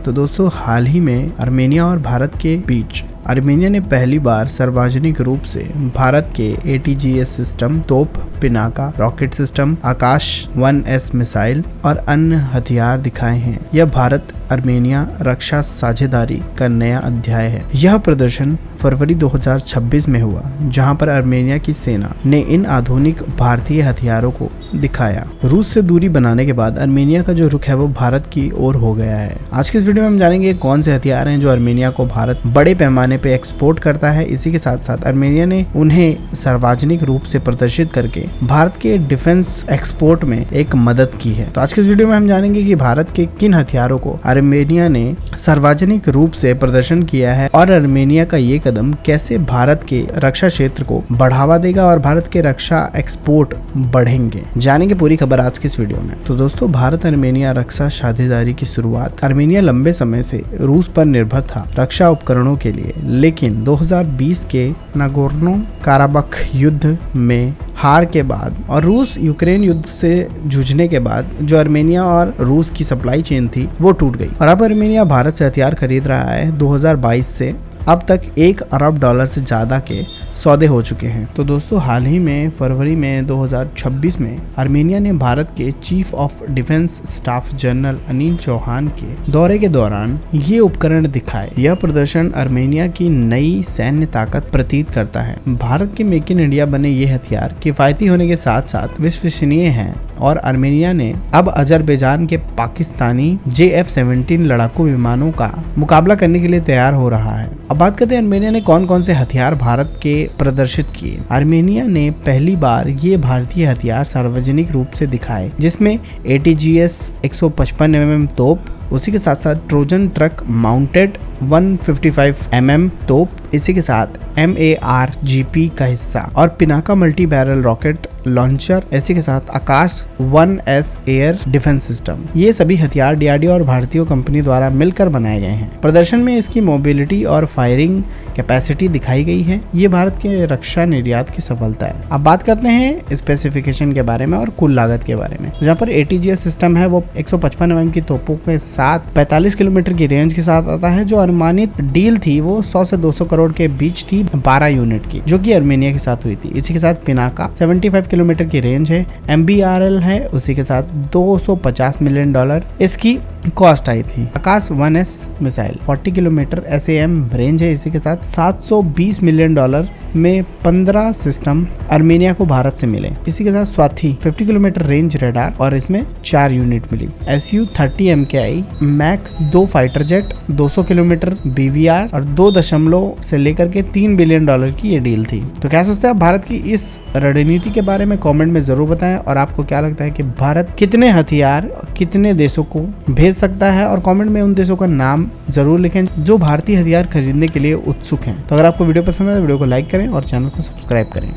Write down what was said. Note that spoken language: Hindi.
तो दोस्तों हाल ही में आर्मेनिया और भारत के बीच आर्मेनिया ने पहली बार सार्वजनिक रूप से भारत के ATGS सिस्टम, तोप, पिनाका रॉकेट सिस्टम, आकाश 1S मिसाइल और अन्य हथियार दिखाए हैं। यह भारत आर्मेनिया रक्षा साझेदारी का नया अध्याय है। यह प्रदर्शन फरवरी 2026 में हुआ, जहां पर आर्मेनिया की सेना ने इन आधुनिक भारतीय हथियारों को दिखाया। रूस से दूरी बनाने के बाद आर्मेनिया का जो रुख है वो भारत की ओर हो गया है। आज के इस वीडियो में हम जानेंगे कौन से हथियार हैं जो आर्मेनिया को भारत बड़े पैमाने पे एक्सपोर्ट करता है। इसी के साथ साथ आर्मेनिया ने उन्हें सार्वजनिक रूप से प्रदर्शित करके भारत के डिफेंस एक्सपोर्ट में एक मदद की है। तो आज के इस वीडियो में हम जानेंगे कि भारत के किन हथियारों को आर्मेनिया ने सार्वजनिक रूप से प्रदर्शन किया है और आर्मेनिया का ये कदम कैसे भारत के रक्षा क्षेत्र को बढ़ावा देगा और भारत के रक्षा एक्सपोर्ट बढ़ेंगे। जानेंगे पूरी खबर आज की इस वीडियो में। तो दोस्तों भारत आर्मेनिया रक्षा साझेदारी की शुरुआत, आर्मेनिया लंबे समय से रूस पर निर्भर था रक्षा उपकरणों के लिए, लेकिन 2020 के नागोर्नो काराबख युद्ध में हार के बाद और रूस यूक्रेन युद्ध से जूझने के बाद जो आर्मेनिया और रूस की सप्लाई चेन थी वो टूट गई और अब आर्मेनिया भारत से हथियार खरीद रहा है। 2022 से अब तक $1 अरब से ज़्यादा के सौदे हो चुके हैं। तो दोस्तों हाल ही में फरवरी में 2026 में आर्मेनिया ने भारत के chief of defence staff general Anil Chauhan के दौरे के दौरान ये उपकरण दिखाए। यह प्रदर्शन आर्मेनिया की नई सैन्य ताकत प्रतीत करता है। भारत के मेक इन इंडिया बने ये हथियार किफायती होने के साथ साथ विश्वसनीय हैं और आर्मेनिया ने अब अजरबैजान के पाकिस्तानी JF-17 लड़ाकू विमानों का मुकाबला करने के लिए तैयार हो रहा है। अब बात करते हैं आर्मेनिया ने कौन कौन से हथियार भारत के प्रदर्शित किए। आर्मेनिया ने पहली बार ये भारतीय हथियार सार्वजनिक रूप से दिखाए, जिसमें ATGS 155 mm तोप, उसी के साथ साथ ट्रोजन ट्रक माउंटेड 155 mm तोप, इसी के साथ MARGP का हिस्सा और Pinaka multi barrel rocket launcher, इसी के साथ आकाश 1S एयर डिफेंस सिस्टम। ये सभी हथियार DRDO और भारतीय कंपनी द्वारा मिलकर बनाए गए हैं। प्रदर्शन में इसकी मोबिलिटी और फायरिंग कैपेसिटी दिखाई गई है। ये भारत के रक्षा निर्यात की सफलता है। अब बात करते हैं स्पेसिफिकेशन के बारे में और कुल लागत के बारे में। जहाँ पर ATGS सिस्टम है वो 155 mm की तोपों के साथ 45 किलोमीटर की रेंज के साथ आता है। जो अनुमानित डील थी वो 100 से 200 करोड़ के बीच थी 12 यूनिट की, जो कि आर्मेनिया के साथ हुई थी। इसी के साथ पिनाका 75 किलोमीटर की रेंज है, MBRL है, उसी के साथ $250 मिलियन इसकी कॉस्ट आई थी। आकाश 1S missile 40 kilometre SAM range है, इसी के साथ $720 मिलियन में 15 सिस्टम आर्मेनिया को भारत से मिले। इसी के साथ स्वाति 50 किलोमीटर रेंज रेडार और इसमें 4 यूनिट मिली। Su-30 MKI Mach 2 fighter jet 200 kilometre BVR और 2 से लेकर के $3 बिलियन की ये डील थी। तो क्या सोचते हैं आप भारत की इस रणनीति के बारे में? कमेंट में जरूर बताएं। और आपको क्या लगता है कि भारत कितने हथियार कितने देशों को भेज सकता है, और कमेंट में उन देशों का नाम जरूर लिखें जो भारतीय हथियार खरीदने के लिए उत्सुक हैं। तो अगर आपको वीडियो पसंद है तो वीडियो को लाइक करें और चैनल को सब्सक्राइब करें।